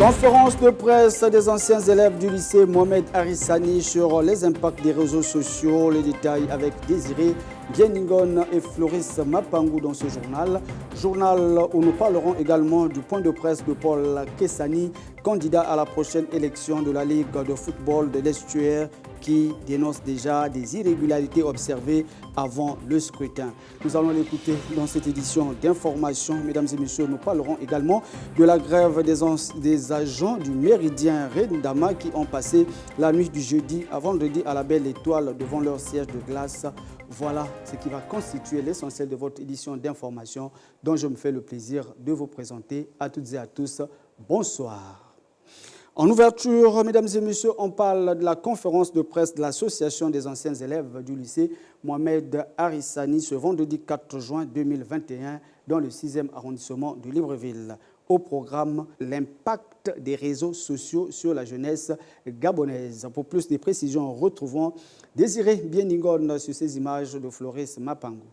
Conférence de presse des anciens élèves du lycée Mohamed Arissani sur les impacts des réseaux sociaux. Les détails avec Désiré Bieningon et Floris Mapangou dans ce journal. Journal où nous parlerons également du point de presse de Paul Kessani, candidat à la prochaine élection de la Ligue de football de l'Estuaire, qui dénonce déjà des irrégularités observées avant le scrutin. Nous allons l'écouter dans cette édition d'information. Mesdames et messieurs, nous parlerons également de la grève des agents du Méridien Rendama qui ont passé la nuit du jeudi à vendredi à la Belle Étoile devant leur siège de glace. Voilà ce qui va constituer l'essentiel de votre édition d'information dont je me fais le plaisir de vous présenter à toutes et à tous. Bonsoir. En ouverture, mesdames et messieurs, on parle de la conférence de presse de l'Association des anciens élèves du lycée Mohamed Arissani ce vendredi 4 juin 2021 dans le 6e arrondissement de Libreville. Au programme, l'impact des réseaux sociaux sur la jeunesse gabonaise. Pour plus de précisions, retrouvons Désiré Bieningon sur ces images de Floris Mapangou.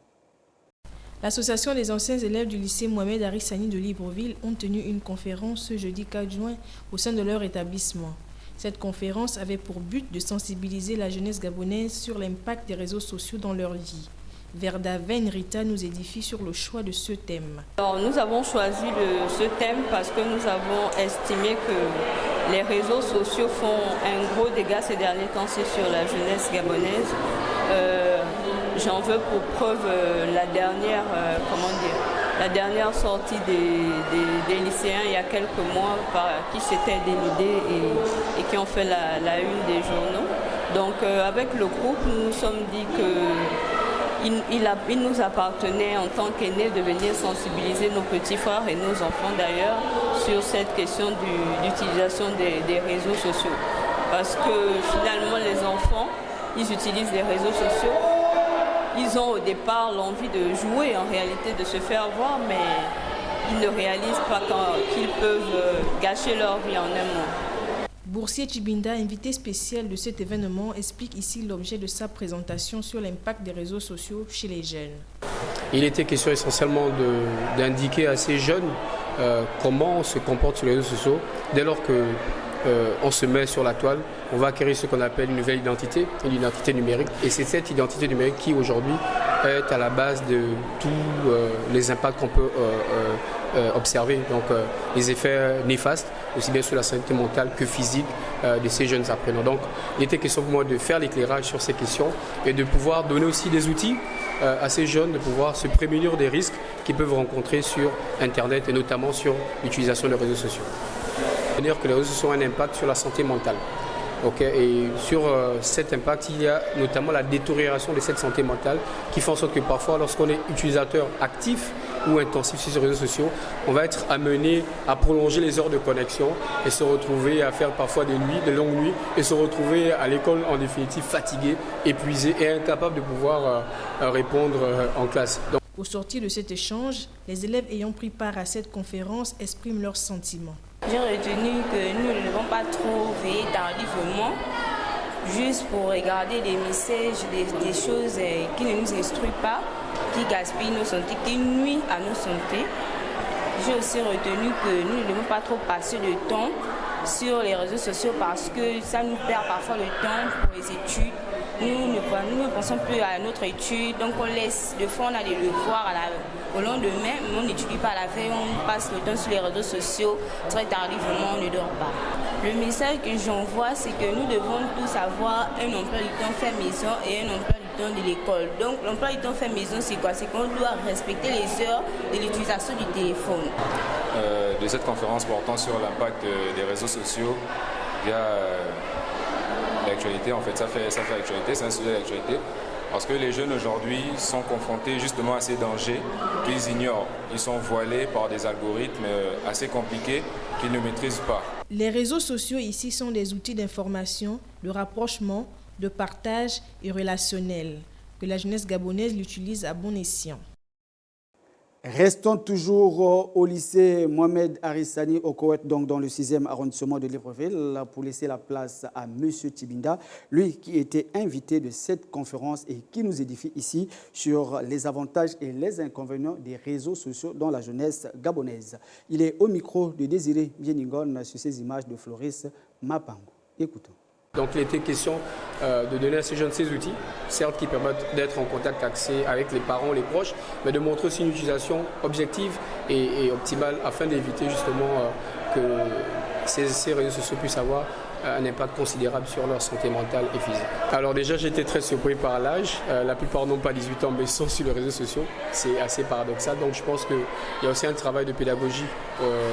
L'Association des anciens élèves du lycée Mohamed Arissani de Libreville ont tenu une conférence ce jeudi 4 juin au sein de leur établissement. Cette conférence avait pour but de sensibiliser la jeunesse gabonaise sur l'impact des réseaux sociaux dans leur vie. Verda Venrita nous édifie sur le choix de ce thème. Alors, nous avons choisi ce thème parce que nous avons estimé que les réseaux sociaux font un gros dégât ces derniers temps sur la jeunesse gabonaise. J'en veux pour preuve la dernière sortie des lycéens il y a quelques mois qui s'étaient dénudés et qui ont fait la une des journaux. Donc avec le groupe, nous nous sommes dit qu'il nous appartenait en tant qu'aînés de venir sensibiliser nos petits frères et nos enfants d'ailleurs sur cette question d'utilisation des réseaux sociaux. Parce que finalement les enfants, ils utilisent les réseaux sociaux. Ils ont au départ l'envie de jouer, en réalité, de se faire voir, mais ils ne réalisent pas qu'ils peuvent gâcher leur vie en un mois. Boursier Chibinda, invité spécial de cet événement, explique ici l'objet de sa présentation sur l'impact des réseaux sociaux chez les jeunes. Il était question essentiellement d'indiquer à ces jeunes comment on se comporte sur les réseaux sociaux dès lors que on se met sur la toile, on va acquérir ce qu'on appelle une nouvelle identité, une identité numérique. Et c'est cette identité numérique qui aujourd'hui est à la base de tous les impacts qu'on peut observer. Donc les effets néfastes, aussi bien sur la santé mentale que physique de ces jeunes apprenants. Donc il était question pour moi de faire l'éclairage sur ces questions et de pouvoir donner aussi des outils à ces jeunes de pouvoir se prémunir des risques qu'ils peuvent rencontrer sur Internet et notamment sur l'utilisation des réseaux sociaux. C'est-à-dire que les réseaux sociaux ont un impact sur la santé mentale. Et sur cet impact, il y a notamment la détérioration de cette santé mentale qui fait en sorte que parfois, lorsqu'on est utilisateur actif ou intensif sur ces réseaux sociaux, on va être amené à prolonger les heures de connexion et se retrouver à faire parfois de longues nuits et se retrouver à l'école en définitive fatigué, épuisé et incapable de pouvoir répondre en classe. Au sortir de cet échange, les élèves ayant pris part à cette conférence expriment leurs sentiments. J'ai retenu que nous ne devons pas trop veiller tardivement, juste pour regarder des messages, des choses qui ne nous instruisent pas, qui gaspillent nos santé, qui nuisent à nos santé. J'ai aussi retenu que nous ne devons pas trop passer de temps sur les réseaux sociaux parce que ça nous perd parfois le temps pour les études. Nous ne pensons plus à notre étude, donc on laisse, des fois on a des devoirs au lendemain, mais on n'étudie pas à la veille, on passe le temps sur les réseaux sociaux, très tardivement on ne dort pas. Le message que j'envoie, c'est que nous devons tous avoir un emploi du temps fait maison et un emploi du temps de l'école. Donc l'emploi du temps fait maison, c'est quoi? C'est qu'on doit respecter les heures de l'utilisation du téléphone. De cette conférence portant sur l'impact des réseaux sociaux, il y a l'actualité, en fait, ça fait actualité, c'est un sujet d'actualité, parce que les jeunes aujourd'hui sont confrontés justement à ces dangers qu'ils ignorent. Ils sont voilés par des algorithmes assez compliqués qu'ils ne maîtrisent pas. Les réseaux sociaux ici sont des outils d'information, de rapprochement, de partage et relationnel, que la jeunesse gabonaise l'utilise à bon escient. Restons toujours au lycée Mohamed Arissani au Koweït, donc dans le 6e arrondissement de Libreville, pour laisser la place à M. Tibinda, lui qui était invité de cette conférence et qui nous édifie ici sur les avantages et les inconvénients des réseaux sociaux dans la jeunesse gabonaise. Il est au micro de Désiré Bieningon sur ces images de Floris Mapango. Écoutons. Donc il était question de donner à ces jeunes ces outils, certes qui permettent d'être en contact accès avec les parents, les proches, mais de montrer aussi une utilisation objective et optimale afin d'éviter justement que ces réseaux sociaux puissent avoir un impact considérable sur leur santé mentale et physique. Alors déjà, j'ai été très surpris par l'âge. La plupart n'ont pas 18 ans, mais sont sur les réseaux sociaux. C'est assez paradoxal. Donc je pense qu'il y a aussi un travail de pédagogie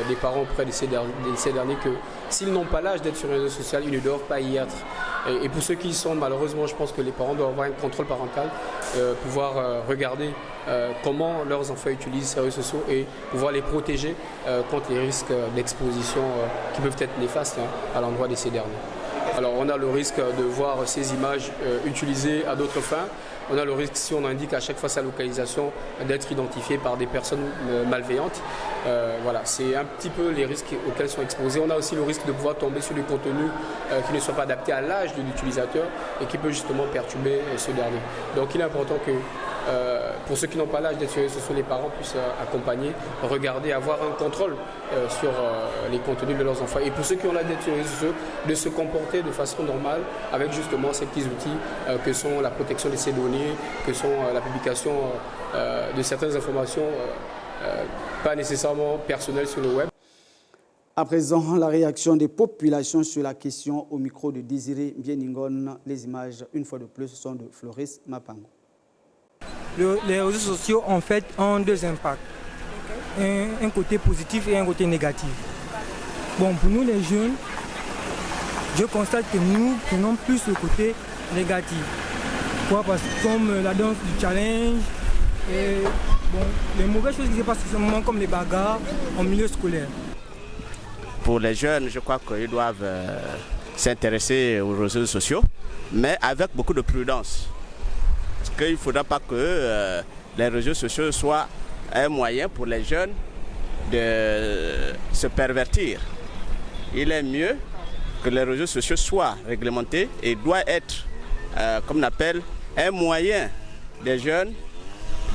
des parents auprès de ces derniers que s'ils n'ont pas l'âge d'être sur les réseaux sociaux, ils ne doivent pas y être. Et pour ceux qui y sont, malheureusement, je pense que les parents doivent avoir un contrôle parental, pouvoir regarder comment leurs enfants utilisent ces réseaux sociaux et pouvoir les protéger contre les risques d'exposition qui peuvent être néfastes à l'endroit de ces derniers. Alors on a le risque de voir ces images utilisées à d'autres fins. On a le risque, si on indique à chaque fois sa localisation, d'être identifié par des personnes malveillantes. Voilà, c'est un petit peu les risques auxquels sont exposés. On a aussi le risque de pouvoir tomber sur des contenus qui ne soient pas adaptés à l'âge de l'utilisateur et qui peut justement perturber ce dernier. Donc il est important que pour ceux qui n'ont pas l'âge d'être sur les réseaux sociaux, les parents puissent accompagner, regarder, avoir un contrôle sur les contenus de leurs enfants. Et pour ceux qui ont l'âge d'être sur les réseaux sociaux, de se comporter de façon normale avec justement ces petits outils que sont la protection de ces données, que sont la publication de certaines informations pas nécessairement personnelles sur le web. À présent, la réaction des populations sur la question au micro de Désiré Bieningon. Les images, une fois de plus, sont de Floris Mapango. Les réseaux sociaux, en fait, ont deux impacts. Un côté positif et un côté négatif. Bon, pour nous, les jeunes, je constate que nous prenons plus le côté négatif. Pourquoi? Parce que comme la danse du challenge, et bon, les mauvaises choses qui se passent en ce moment, comme les bagarres en milieu scolaire. Pour les jeunes, je crois qu'ils doivent s'intéresser aux réseaux sociaux, mais avec beaucoup de prudence. Parce qu'il ne faudra pas que les réseaux sociaux soient un moyen pour les jeunes de se pervertir. Il est mieux que les réseaux sociaux soient réglementés et doivent être, comme on appelle, un moyen des jeunes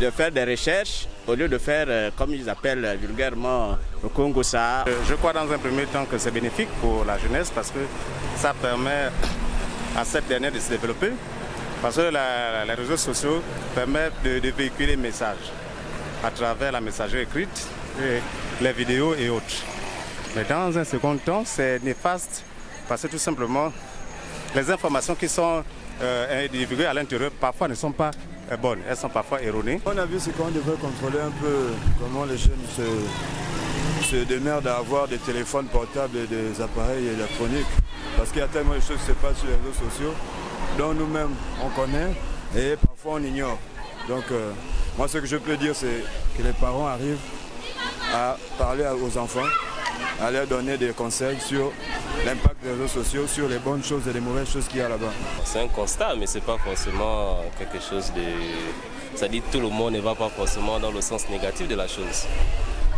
de faire des recherches au lieu de faire, comme ils appellent vulgairement, le Congo ça. Je crois dans un premier temps que c'est bénéfique pour la jeunesse parce que ça permet à cette dernière de se développer. Parce que les réseaux sociaux permettent de véhiculer les messages à travers la messagerie écrite, et les vidéos et autres. Mais dans un second temps, c'est néfaste parce que tout simplement, les informations qui sont divulguées à l'intérieur parfois ne sont pas bonnes, elles sont parfois erronées. On a vu ce qu'on devrait contrôler un peu comment les jeunes se démerdent à avoir des téléphones portables et des appareils électroniques. Parce qu'il y a tellement de choses qui se passent sur les réseaux sociaux dont nous-mêmes on connaît et parfois on ignore. Donc moi ce que je peux dire c'est que les parents arrivent à parler aux enfants, à leur donner des conseils sur l'impact des réseaux sociaux, sur les bonnes choses et les mauvaises choses qu'il y a là-bas. C'est un constat mais c'est pas forcément quelque chose de... Ça dit que tout le monde ne va pas forcément dans le sens négatif de la chose.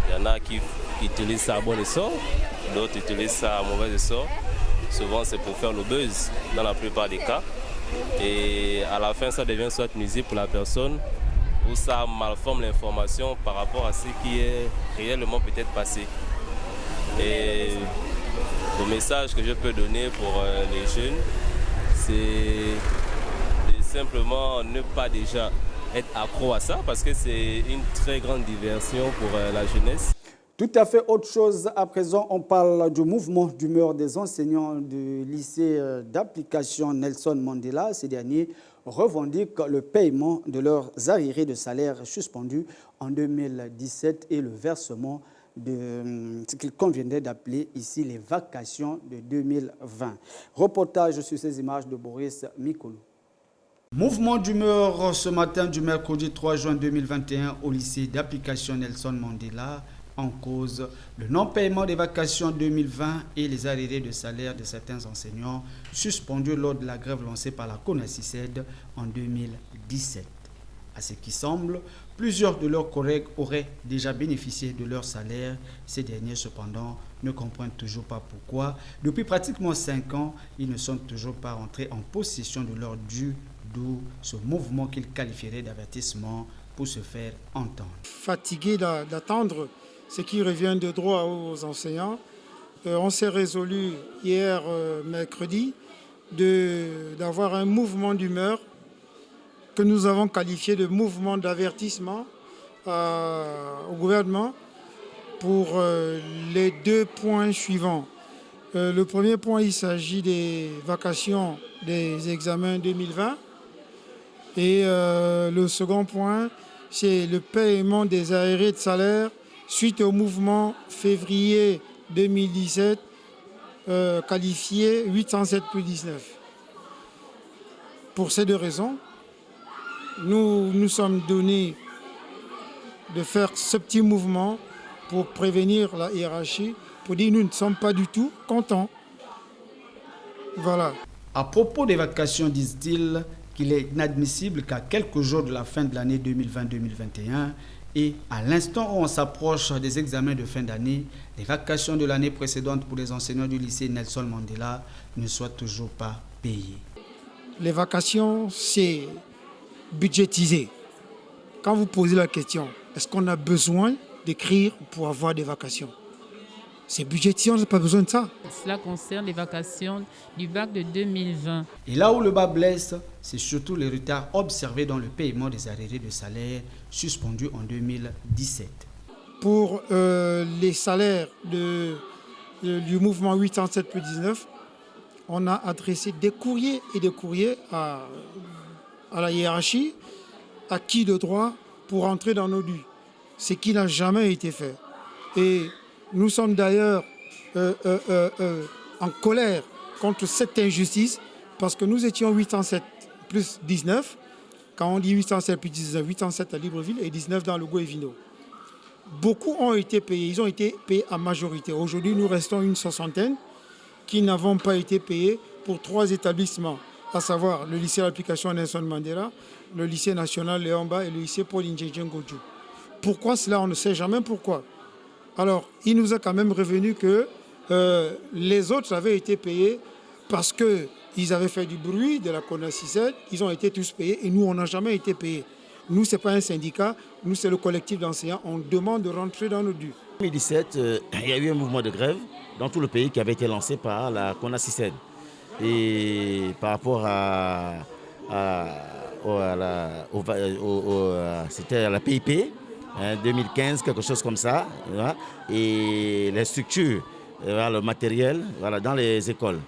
Il y en a qui utilisent ça à bon essor, d'autres utilisent ça à mauvais essor. Souvent c'est pour faire le buzz dans la plupart des cas. Et à la fin, ça devient soit nuisible pour la personne ou ça malforme l'information par rapport à ce qui est réellement peut-être passé. Et le message que je peux donner pour les jeunes, c'est de simplement ne pas déjà être accro à ça parce que c'est une très grande diversion pour la jeunesse. Tout à fait autre chose. À présent, on parle du mouvement d'humeur des enseignants du lycée d'application Nelson Mandela. Ces derniers revendiquent le paiement de leurs arriérés de salaire suspendus en 2017 et le versement de ce qu'il conviendrait d'appeler ici les vacations de 2020. Reportage sur ces images de Boris Mikolo. Mouvement d'humeur ce matin du mercredi 3 juin 2021 au lycée d'application Nelson Mandela. En cause, le non-paiement des vacations 2020 et les arriérés de salaire de certains enseignants suspendus lors de la grève lancée par la CONACYCED en 2017. À ce qui semble, Plusieurs de leurs collègues auraient déjà bénéficié de leur salaire. Ces derniers, cependant, ne comprennent toujours pas pourquoi. Depuis pratiquement 5 ans, ils ne sont toujours pas rentrés en possession de leur dû, d'où ce mouvement qu'ils qualifieraient d'avertissement pour se faire entendre. Fatigués d'attendre ce qui revient de droit aux enseignants, on s'est résolu hier, mercredi, d'avoir un mouvement d'humeur que nous avons qualifié de mouvement d'avertissement au gouvernement pour les 2 points suivants. Le premier point, il s'agit des vacations des examens 2020. Et le second point, c'est le paiement des arriérés de salaire suite au mouvement février 2017 qualifié 807+19. Pour ces 2 raisons, nous sommes donnés de faire ce petit mouvement pour prévenir la hiérarchie, pour dire que nous ne sommes pas du tout contents. Voilà. À propos des vacations, disent-ils qu'il est inadmissible qu'à quelques jours de la fin de l'année 2020-2021 et à l'instant où on s'approche des examens de fin d'année, les vacations de l'année précédente pour les enseignants du lycée Nelson Mandela ne soient toujours pas payées. Les vacations, c'est budgétisé. Quand vous posez la question, est-ce qu'on a besoin d'écrire pour avoir des vacations? C'est budgétisé, on n'a pas besoin de ça. Cela concerne les vacations du bac de 2020. Et là où le bas blesse, c'est surtout les retards observés dans le paiement des arriérés de salaire suspendus en 2017. Pour les salaires du mouvement 807+19, on a adressé des courriers et des courriers à la hiérarchie, à qui de droit pour entrer dans nos dus. Ce qui n'a jamais été fait. Et nous sommes d'ailleurs en colère contre cette injustice parce que nous étions 807+19. Quand on dit 807+19, 807 à Libreville et 19 dans le Gouévino. Beaucoup ont été payés, ils ont été payés à majorité. Aujourd'hui, nous restons une 60aine qui n'avons pas été payés pour 3 établissements, à savoir le lycée d'application Nelson Mandela, le lycée national Léomba et le lycée Paul Indjedjen Godjou. Pourquoi cela? On ne sait jamais pourquoi. Alors, il nous a quand même revenu que les autres avaient été payés parce qu'ils avaient fait du bruit de la CONACYSED, ils ont été tous payés et nous, on n'a jamais été payés. Nous, ce n'est pas un syndicat, nous, c'est le collectif d'enseignants, on demande de rentrer dans nos dus. En 2017, il y a eu un mouvement de grève dans tout le pays qui avait été lancé par la CONACYSED. Et par rapport c'était à la PIP, 2015, quelque chose comme ça, voilà, et les structures, voilà, le matériel, voilà, dans les écoles.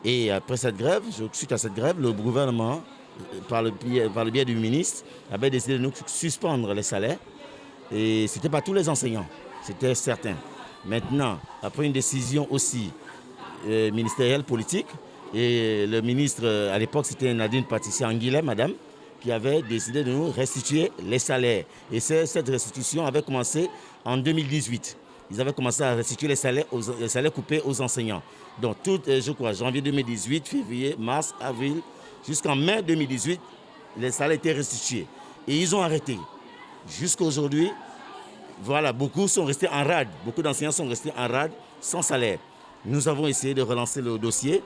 Et après cette grève, suite à cette grève, le gouvernement, par le biais du ministre, avait décidé de nous suspendre les salaires. Et ce n'était pas tous les enseignants, c'était certains. Maintenant, après une décision aussi ministérielle, politique, et le ministre, à l'époque, c'était Nadine Patricia Anguillet, madame, qui avait décidé de nous restituer les salaires. Et cette restitution avait commencé en 2018. Ils avaient commencé à restituer les salaires coupés aux enseignants. Donc, je crois, janvier 2018, février, mars, avril, jusqu'en mai 2018, les salaires étaient restitués. Et ils ont arrêté. Jusqu'à aujourd'hui, voilà, beaucoup sont restés en rade. Beaucoup d'enseignants sont restés en rade, sans salaire. Nous avons essayé de relancer le dossier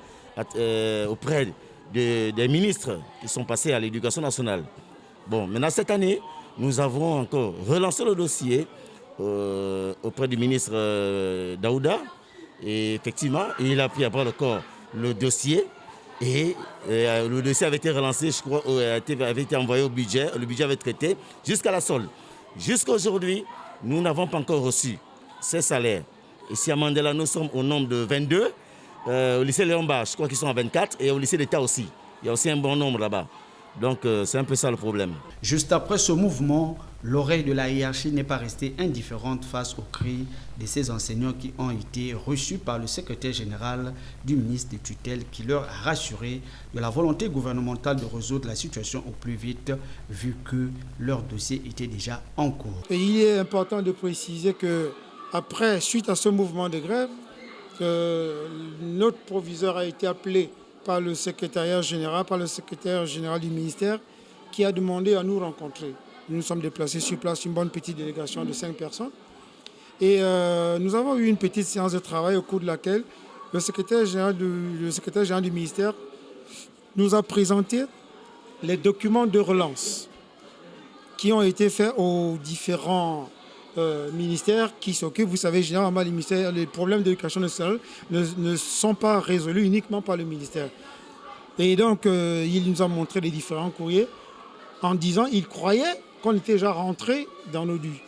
auprès des ministres qui sont passés à l'éducation nationale. Bon, maintenant cette année, nous avons encore relancé le dossier auprès du ministre Daouda. Et effectivement, il a pris à bras le corps le dossier. Et le dossier avait été relancé, je crois, avait été envoyé au budget. Le budget avait été traité jusqu'à la solde. Jusqu'à aujourd'hui, nous n'avons pas encore reçu ces salaires. Ici à Mandela, nous sommes au nombre de 22. Au lycée Léomba, je crois qu'ils sont à 24. Et au lycée d'État aussi. Il y a aussi un bon nombre là-bas. Donc c'est un peu ça le problème. Juste après ce mouvement, l'oreille de la hiérarchie n'est pas restée indifférente face aux cris de ces enseignants qui ont été reçus par le secrétaire général du ministre des tutelles qui leur a rassuré de la volonté gouvernementale de résoudre la situation au plus vite vu que leur dossier était déjà en cours. Et il est important de préciser que après, suite à ce mouvement de grève, notre proviseur a été appelé par le secrétaire général du ministère qui a demandé à nous rencontrer. Nous nous sommes déplacés sur place, une bonne petite délégation de 5 personnes. Et nous avons eu une petite séance de travail au cours de laquelle le secrétaire général du ministère nous a présenté les documents de relance qui ont été faits aux différents ministères qui s'occupent. Vous savez, généralement, les problèmes d'éducation nationale ne sont pas résolus uniquement par le ministère. Et donc, il nous a montré les différents courriers en disant qu'il croyait qu'on était déjà rentré dans nos dûs.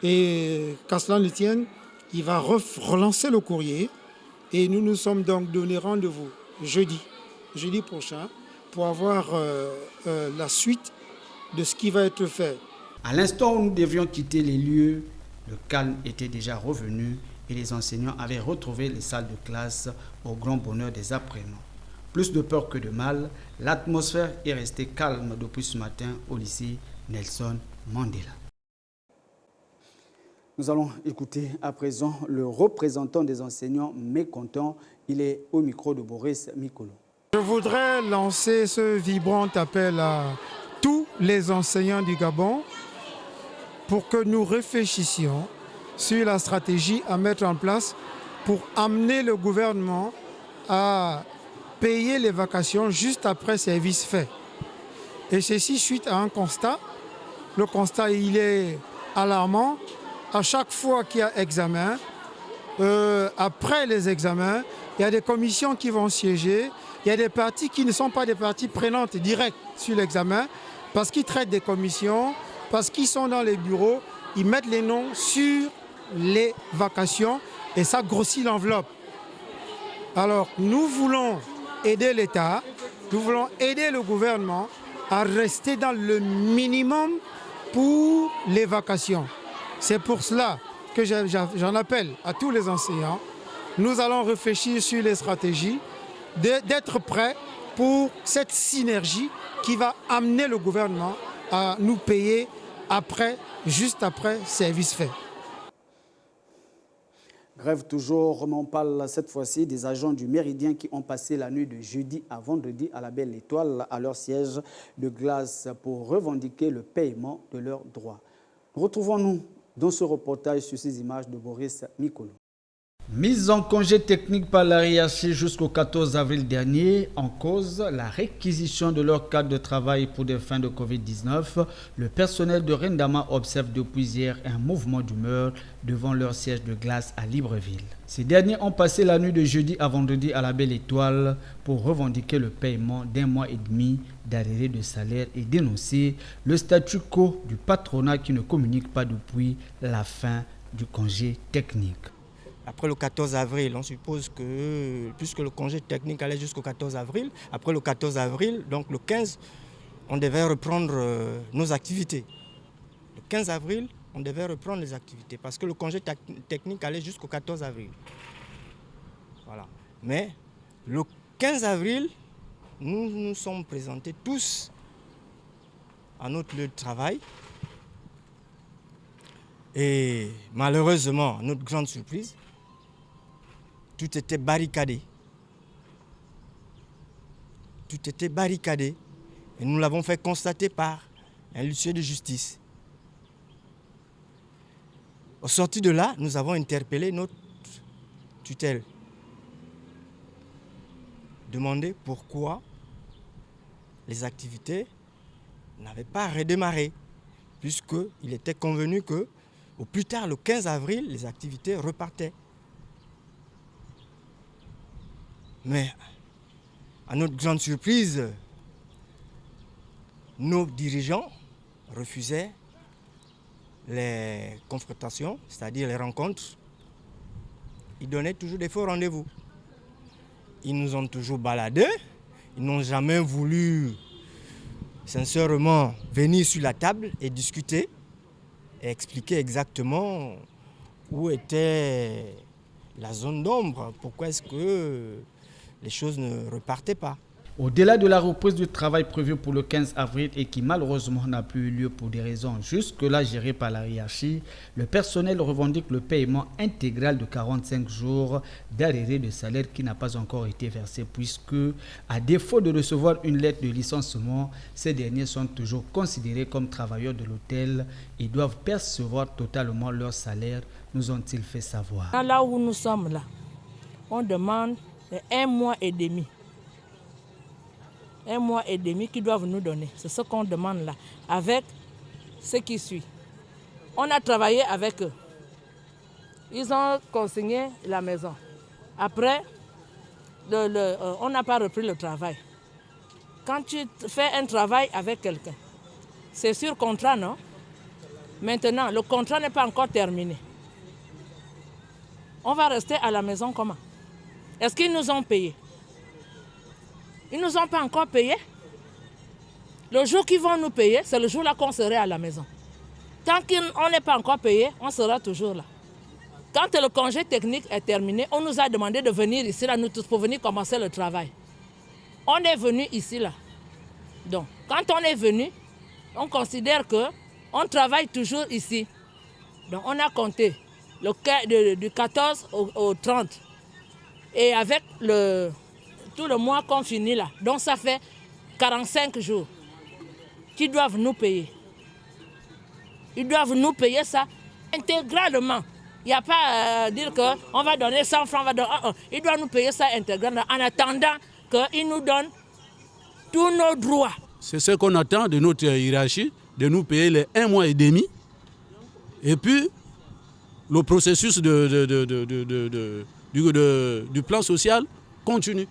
Et qu'à cela ne tienne, il va relancer le courrier et nous nous sommes donc donné rendez-vous jeudi prochain pour avoir la suite de ce qui va être fait. À l'instant où nous devions quitter les lieux, le calme était déjà revenu et les enseignants avaient retrouvé les salles de classe au grand bonheur des apprenants. Plus de peur que de mal, l'atmosphère est restée calme depuis ce matin au lycée Nelson Mandela. Nous allons écouter à présent le représentant des enseignants mécontents. Il est au micro de Boris Mikolo. Je voudrais lancer ce vibrant appel à tous les enseignants du Gabon pour que nous réfléchissions sur la stratégie à mettre en place pour amener le gouvernement à payer les vacations juste après service fait. Et ceci suite à un constat. Le constat, il est alarmant. À chaque fois qu'il y a examen, après les examens, il y a des commissions qui vont siéger. Il y a des parties qui ne sont pas des parties prenantes directes sur l'examen parce qu'ils traitent des commissions, parce qu'ils sont dans les bureaux, ils mettent les noms sur les vacations et ça grossit l'enveloppe. Alors, nous voulons aider l'État, nous voulons aider le gouvernement à rester dans le minimum pour les vacations. C'est pour cela que j'en appelle à tous les enseignants. Nous allons réfléchir sur les stratégies, d'être prêts pour cette synergie qui va amener le gouvernement à nous payer juste après service fait. Grève toujours, on parle cette fois-ci des agents du Méridien qui ont passé la nuit de jeudi à vendredi à la Belle Étoile à leur siège de glace pour revendiquer le paiement de leurs droits. Retrouvons-nous dans ce reportage sur ces images de Boris Mikolo. Mise en congé technique par la hiérarchie jusqu'au 14 avril dernier, en cause la réquisition de leur cadre de travail pour des fins de Covid-19, le personnel de Rendama observe depuis hier un mouvement d'humeur devant leur siège de glace à Libreville. Ces derniers ont passé la nuit de jeudi à vendredi à la Belle Étoile pour revendiquer le paiement d'1 mois et demi d'arrêt de salaire et dénoncer le statu quo du patronat qui ne communique pas depuis la fin du congé technique. Après le 14 avril, on suppose que, puisque le congé technique allait jusqu'au 14 avril, après le 14 avril, donc le 15, on devait reprendre nos activités. Le 15 avril, on devait reprendre les activités parce que le congé technique allait jusqu'au 14 avril. Voilà. Mais le 15 avril, nous nous sommes présentés tous à notre lieu de travail. Et malheureusement, à notre grande surprise, tout était barricadé. Tout était barricadé. Et nous l'avons fait constater par un huissier de justice. Au sorti de là, nous avons interpellé notre tutelle. Demandé pourquoi les activités n'avaient pas redémarré, puisqu'il était convenu que, au plus tard, le 15 avril, les activités repartaient. Mais, à notre grande surprise, nos dirigeants refusaient les confrontations, c'est-à-dire les rencontres. Ils donnaient toujours des faux rendez-vous. Ils nous ont toujours baladés. Ils n'ont jamais voulu, sincèrement, venir sur la table et discuter et expliquer exactement où était la zone d'ombre, pourquoi est-ce que les choses ne repartaient pas. Au-delà de la reprise du travail prévue pour le 15 avril et qui malheureusement n'a plus eu lieu pour des raisons jusque-là gérées par la hiérarchie, le personnel revendique le paiement intégral de 45 jours d'arrêt de salaire qui n'a pas encore été versé puisque, à défaut de recevoir une lettre de licenciement, ces derniers sont toujours considérés comme travailleurs de l'hôtel et doivent percevoir totalement leur salaire, nous ont-ils fait savoir. Là où nous sommes là, on demande 1 mois et demi. 1 mois et demi qu'ils doivent nous donner. C'est ce qu'on demande là, avec ce qui suit. On a travaillé avec eux. Ils ont consigné la maison. Après, on n'a pas repris le travail. Quand tu fais un travail avec quelqu'un, c'est sur contrat, non? Maintenant, le contrat n'est pas encore terminé. On va rester à la maison comment? Est-ce qu'ils nous ont payé? Ils ne nous ont pas encore payé. Le jour qu'ils vont nous payer, c'est le jour-là qu'on serait à la maison. Tant qu'on n'est pas encore payé, on sera toujours là. Quand le congé technique est terminé, on nous a demandé de venir ici, là, nous tous, pour venir commencer le travail. On est venu ici, là. Donc, quand on est venu, on considère qu'on travaille toujours ici. Donc, on a compté du 14 au 30. Et avec tout le mois qu'on finit là. Donc ça fait 45 jours qu'ils doivent nous payer. Ils doivent nous payer ça intégralement. Il n'y a pas à dire qu'on va donner 100 francs, ils doivent nous payer ça intégralement en attendant qu'ils nous donnent tous nos droits. C'est ce qu'on attend de notre hiérarchie, de nous payer les 1 mois et demi. Et puis, le processus du plan social continue.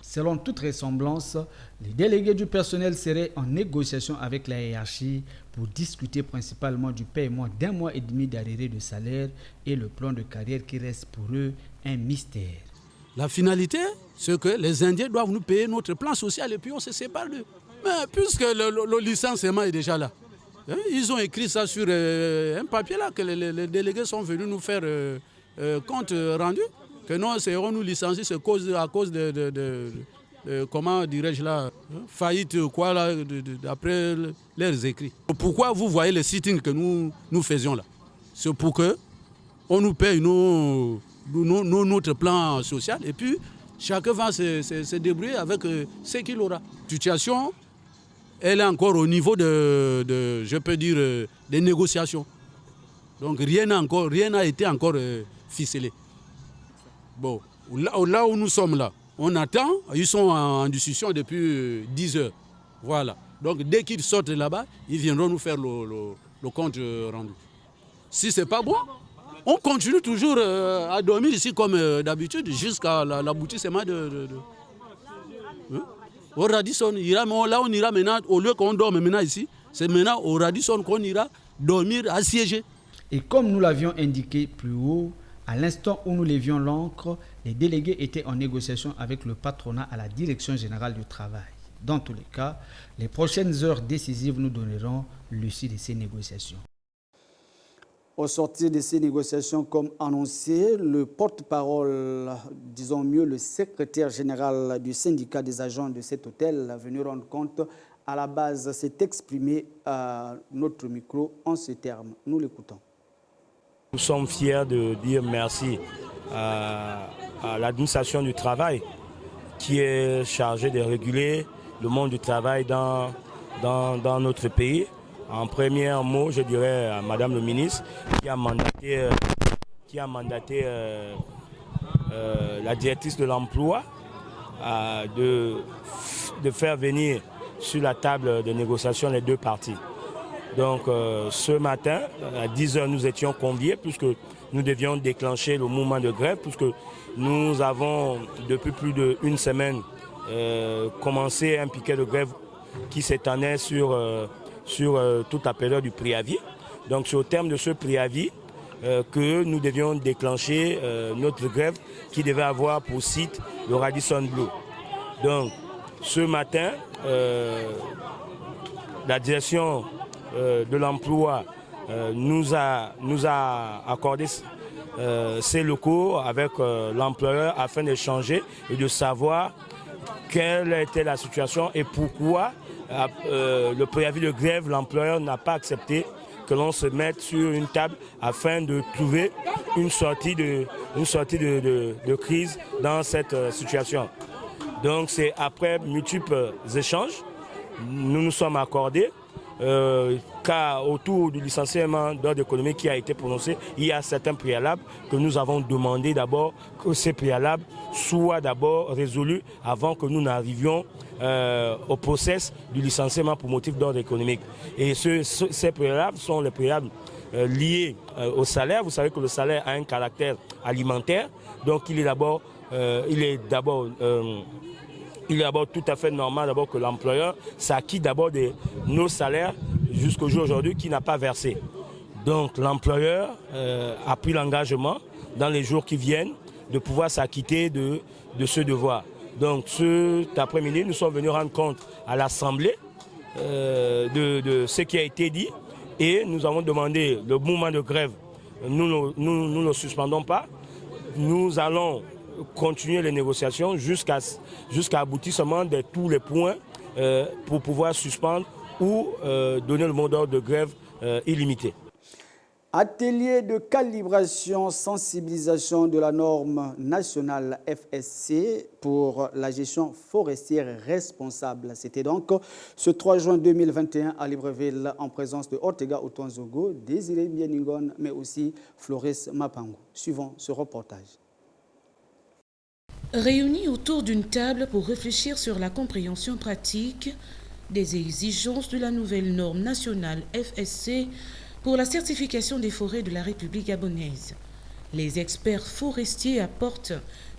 Selon toute ressemblance, les délégués du personnel seraient en négociation avec la hiérarchie pour discuter principalement du paiement d'1 mois et demi d'arrêt de salaire et le plan de carrière qui reste pour eux un mystère. La finalité, c'est que les Indiens doivent nous payer notre plan social et puis on se sépare d'eux. Mais puisque le licenciement est déjà là, ils ont écrit ça sur un papier là que les délégués sont venus nous faire compte rendu. Que nous serons nous licenciés, c'est à cause de comment dirais-je là, faillite quoi là, d'après leurs écrits. Pourquoi vous voyez les sittings que nous faisions là? C'est pour que on nous paye notre plan social et puis chacun va se débrouiller avec ce qu'il aura. La situation, elle est encore au niveau je peux dire, des négociations. Donc rien n'a été encore ficelé. Bon, là où nous sommes là, on attend, ils sont en discussion depuis 10 heures. Voilà. Donc dès qu'ils sortent là-bas, ils viendront nous faire le compte rendu. Si ce n'est pas bon, on continue toujours à dormir ici comme d'habitude jusqu'à l'aboutissement au Radisson. Là on ira maintenant, au lieu qu'on dorme maintenant ici, c'est maintenant au Radisson qu'on ira dormir assiégé. Et comme nous l'avions indiqué plus haut, à l'instant où nous levions l'encre, les délégués étaient en négociation avec le patronat à la Direction générale du travail. Dans tous les cas, les prochaines heures décisives nous donneront l'issue de ces négociations. Au sortir de ces négociations, comme annoncé, le porte-parole, disons mieux le secrétaire général du syndicat des agents de cet hôtel, venu rendre compte, à la base s'est exprimé à notre micro en ces termes. Nous l'écoutons. Nous sommes fiers de dire merci à l'administration du travail qui est chargée de réguler le monde du travail dans notre pays. En premier mot, je dirais à Madame le ministre qui a mandaté la directrice de l'emploi de faire venir sur la table de négociation les deux parties. Donc ce matin, à 10 h, nous étions conviés puisque nous devions déclencher le mouvement de grève puisque nous avons depuis plus d'une semaine commencé un piquet de grève qui s'étendait sur toute la période du préavis. Donc c'est au terme de ce préavis que nous devions déclencher notre grève qui devait avoir pour site le Radisson Blu. Donc ce matin, la direction de l'emploi nous a accordé ces locaux avec l'employeur afin d'échanger et de savoir quelle était la situation et pourquoi le préavis de grève, l'employeur n'a pas accepté que l'on se mette sur une table afin de trouver une sortie de crise dans cette situation. Donc c'est après multiples échanges, nous nous sommes accordés car autour du licenciement d'ordre économique qui a été prononcé, il y a certains préalables que nous avons demandé d'abord que ces préalables soient d'abord résolus avant que nous n'arrivions au process du licenciement pour motif d'ordre économique. Et ces préalables sont les préalables liés au salaire. Vous savez que le salaire a un caractère alimentaire, donc il est d'abord tout à fait normal d'abord que l'employeur s'acquitte d'abord de nos salaires jusqu'au jour aujourd'hui qui n'a pas versé. Donc l'employeur a pris l'engagement dans les jours qui viennent de pouvoir s'acquitter de ce devoir. Donc cet après-midi, nous sommes venus rendre compte à l'Assemblée de ce qui a été dit et nous avons demandé le mouvement de grève. Nous ne suspendons pas. Nous allons continuer les négociations jusqu'à aboutissement de tous les points pour pouvoir suspendre ou donner le mot d'ordre de grève illimité. Atelier de calibration, sensibilisation de la norme nationale FSC pour la gestion forestière responsable. C'était donc ce 3 juin 2021 à Libreville en présence de Ortega Otonzogo, Désiré Bieningon, mais aussi Floris Mapangu. Suivons ce reportage. Réunis autour d'une table pour réfléchir sur la compréhension pratique des exigences de la nouvelle norme nationale FSC pour la certification des forêts de la République gabonaise. Les experts forestiers apportent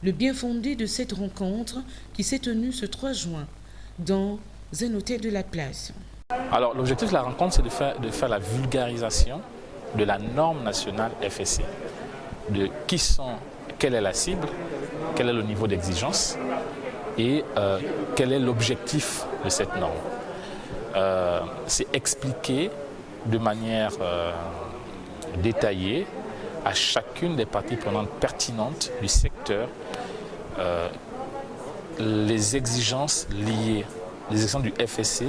le bien fondé de cette rencontre qui s'est tenue ce 3 juin dans un hôtel de la place. Alors l'objectif de la rencontre, c'est de faire la vulgarisation de la norme nationale FSC, de quelle est la cible, quel est le niveau d'exigence et quel est l'objectif de cette norme. C'est expliquer de manière détaillée à chacune des parties prenantes pertinentes du secteur les exigences liées, les exigences du FSC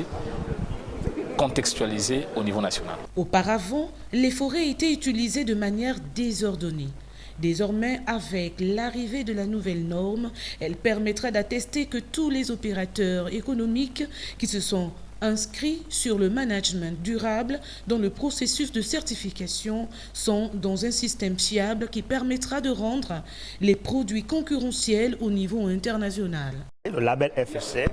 contextualisées au niveau national. Auparavant, les forêts étaient utilisées de manière désordonnée. Désormais, avec l'arrivée de la nouvelle norme, elle permettra d'attester que tous les opérateurs économiques qui se sont inscrits sur le management durable dans le processus de certification sont dans un système fiable qui permettra de rendre les produits concurrentiels au niveau international. Le label FSC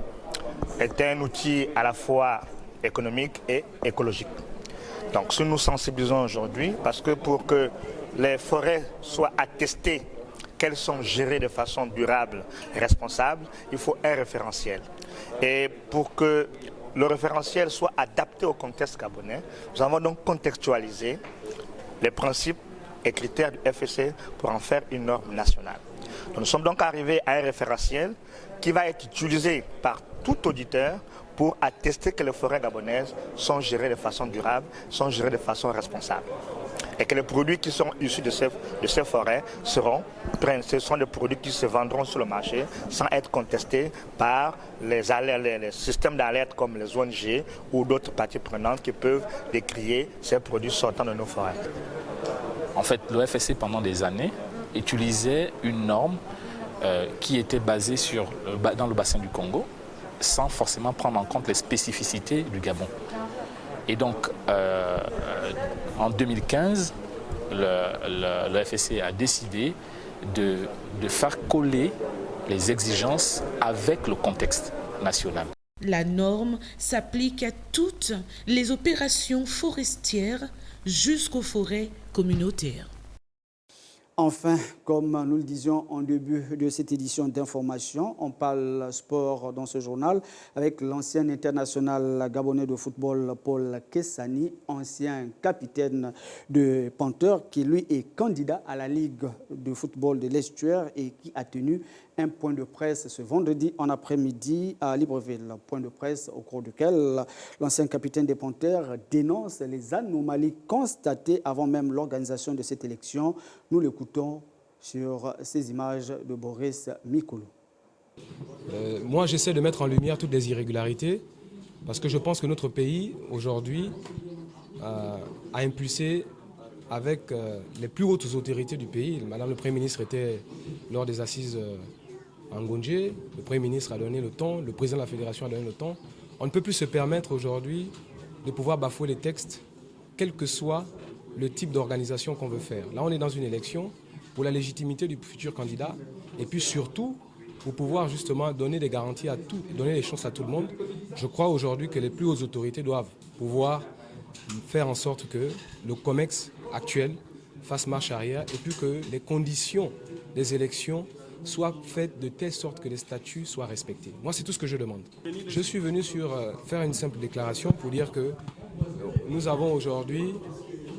est un outil à la fois économique et écologique. Donc si nous sensibilisons aujourd'hui, parce que pour que les forêts soient attestées qu'elles sont gérées de façon durable et responsable, il faut un référentiel. Et pour que le référentiel soit adapté au contexte gabonais, nous avons donc contextualisé les principes et critères du FSC pour en faire une norme nationale. Donc, nous sommes donc arrivés à un référentiel qui va être utilisé par tout auditeur pour attester que les forêts gabonaises sont gérées de façon durable, sont gérées de façon responsable. Et que les produits qui sont issus de ces forêts ce sont des produits qui se vendront sur le marché sans être contestés par les systèmes d'alerte comme les ONG ou d'autres parties prenantes qui peuvent décrier ces produits sortant de nos forêts. En fait, le FSC pendant des années utilisait une norme qui était basée dans le bassin du Congo sans forcément prendre en compte les spécificités du Gabon. Et donc, en 2015, le FSC a décidé de faire coller les exigences avec le contexte national. La norme s'applique à toutes les opérations forestières jusqu'aux forêts communautaires. Enfin, comme nous le disions en début de cette édition d'information, on parle sport dans ce journal avec l'ancien international gabonais de football Paul Kessani, ancien capitaine de Panthers qui lui est candidat à la Ligue de football de l'Estuaire et qui a tenu un point de presse ce vendredi en après-midi à Libreville. Point de presse au cours duquel l'ancien capitaine des Panthers dénonce les anomalies constatées avant même l'organisation de cette élection. Nous l'écoutons sur ces images de Boris Mikolo. Moi, j'essaie de mettre en lumière toutes les irrégularités parce que je pense que notre pays, aujourd'hui, a impulsé avec les plus hautes autorités du pays. Madame le Premier ministre était lors des assises en Ngondje, le Premier ministre a donné le ton, le président de la Fédération a donné le ton. On ne peut plus se permettre aujourd'hui de pouvoir bafouer les textes, quel que soit le type d'organisation qu'on veut faire. Là, on est dans une élection pour la légitimité du futur candidat et puis surtout pour pouvoir justement donner des garanties à tout, donner les chances à tout le monde. Je crois aujourd'hui que les plus hautes autorités doivent pouvoir faire en sorte que le COMEX actuel fasse marche arrière et puis que les conditions des élections soient faites de telle sorte que les statuts soient respectés. Moi, c'est tout ce que je demande. Je suis venu faire une simple déclaration pour dire que nous avons aujourd'hui,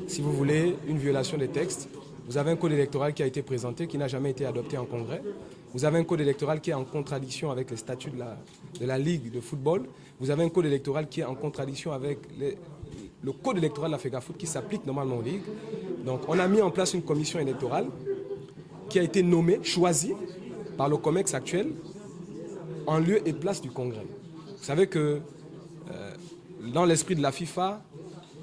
si vous voulez, une violation des textes. Vous avez un code électoral qui a été présenté, qui n'a jamais été adopté en congrès. Vous avez un code électoral qui est en contradiction avec les statuts de la Ligue de football. Vous avez un code électoral qui est en contradiction avec le code électoral de la FEGAFOOT qui s'applique normalement aux ligues. Donc on a mis en place une commission électorale qui a été nommée, choisie par le COMEX actuel en lieu et place du Congrès. Vous savez que dans l'esprit de la FIFA,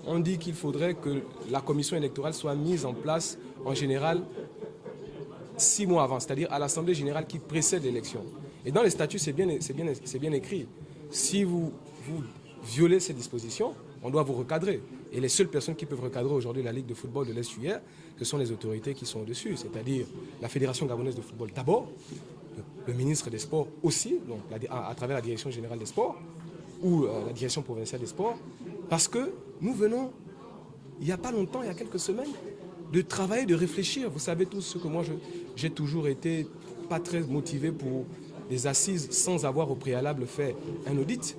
on dit qu'il faudrait que la commission électorale soit mise en place en général 6 mois avant, c'est-à-dire à l'Assemblée générale qui précède l'élection. Et dans les statuts, c'est bien écrit. Si vous violez ces dispositions, on doit vous recadrer. Et les seules personnes qui peuvent recadrer aujourd'hui la Ligue de football de l'Est-UR, ce sont les autorités qui sont au-dessus, c'est-à-dire la Fédération gabonaise de football d'abord, le ministre des Sports aussi, donc à travers la Direction générale des sports, ou la Direction provinciale des sports, parce que nous venons, il n'y a pas longtemps, il y a quelques semaines, de travailler, de réfléchir. Vous savez tous ce que moi, j'ai toujours été pas très motivé pour des assises sans avoir au préalable fait un audit.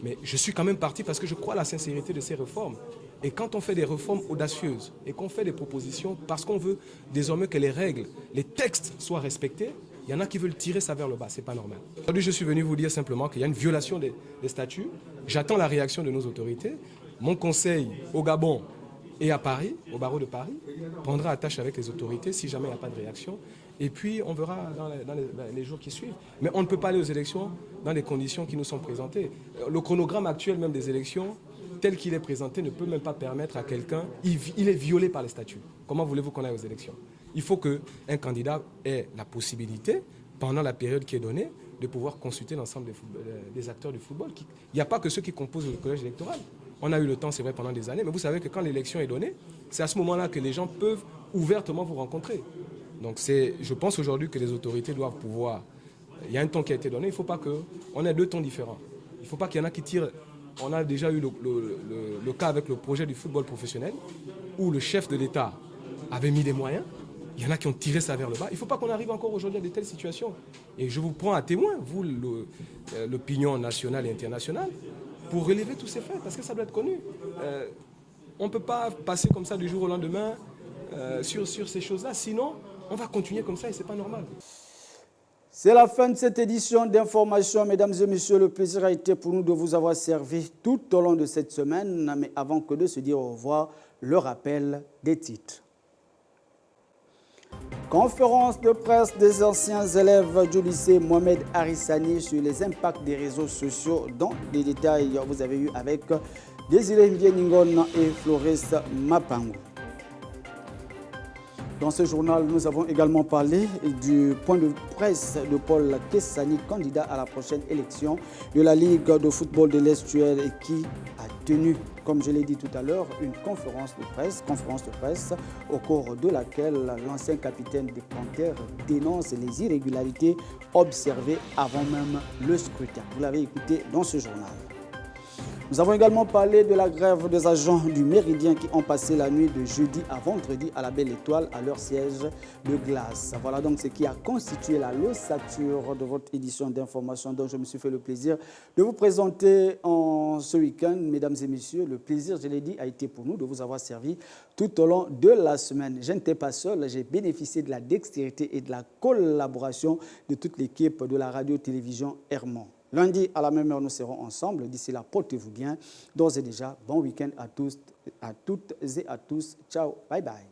Mais je suis quand même parti parce que je crois à la sincérité de ces réformes. Et quand on fait des réformes audacieuses et qu'on fait des propositions parce qu'on veut désormais que les règles, les textes soient respectés, il y en a qui veulent tirer ça vers le bas, c'est pas normal. Aujourd'hui, je suis venu vous dire simplement qu'il y a une violation des statuts. J'attends la réaction de nos autorités. Mon conseil au Gabon et à Paris, au barreau de Paris, prendra attache avec les autorités si jamais il n'y a pas de réaction. Et puis, on verra dans les jours qui suivent. Mais on ne peut pas aller aux élections dans les conditions qui nous sont présentées. Le chronogramme actuel même des élections, tel qu'il est présenté, ne peut même pas permettre à quelqu'un... Il est violé par les statuts. Comment voulez-vous qu'on aille aux élections? Il faut qu'un candidat ait la possibilité, pendant la période qui est donnée, de pouvoir consulter l'ensemble des acteurs du football. Il n'y a pas que ceux qui composent le collège électoral. On a eu le temps, c'est vrai, pendant des années, mais vous savez que quand l'élection est donnée, c'est à ce moment-là que les gens peuvent ouvertement vous rencontrer. Donc je pense aujourd'hui que les autorités doivent pouvoir... Il y a un temps qui a été donné, il ne faut pas qu'on ait deux temps différents. Il ne faut pas qu'il y en a qui tirent... On a déjà eu le cas avec le projet du football professionnel, où le chef de l'État avait mis des moyens. Il y en a qui ont tiré ça vers le bas. Il ne faut pas qu'on arrive encore aujourd'hui à de telles situations. Et je vous prends à témoin, vous, l'opinion nationale et internationale, pour relever tous ces faits, parce que ça doit être connu. On ne peut pas passer comme ça du jour au lendemain sur ces choses-là, sinon on va continuer comme ça et ce n'est pas normal. C'est la fin de cette édition d'information. Mesdames et messieurs, le plaisir a été pour nous de vous avoir servi tout au long de cette semaine. Mais avant que de se dire au revoir, le rappel des titres. Conférence de presse des anciens élèves du lycée Mohamed Arissani sur les impacts des réseaux sociaux, dont les détails vous avez eu avec Désiré Ndiéningon et Flores Mapango. Dans ce journal, nous avons également parlé du point de presse de Paul Kessani, candidat à la prochaine élection de la Ligue de football de l'Est-UR qui a tenu, comme je l'ai dit tout à l'heure, une conférence de presse au cours de laquelle l'ancien capitaine des Panthères dénonce les irrégularités observées avant même le scrutin. Vous l'avez écouté dans ce journal. Nous avons également parlé de la grève des agents du Méridien qui ont passé la nuit de jeudi à vendredi à la Belle Étoile à leur siège de glace. Voilà donc ce qui a constitué la l'ossature de votre édition d'information dont je me suis fait le plaisir de vous présenter en ce week-end. Mesdames et messieurs, le plaisir, je l'ai dit, a été pour nous de vous avoir servi tout au long de la semaine. Je n'étais pas seul, j'ai bénéficié de la dextérité et de la collaboration de toute l'équipe de la radio-télévision Hermon. Lundi, à la même heure, nous serons ensemble. D'ici là, portez-vous bien. D'ores et déjà, bon week-end à tous, à toutes et à tous. Ciao, bye bye.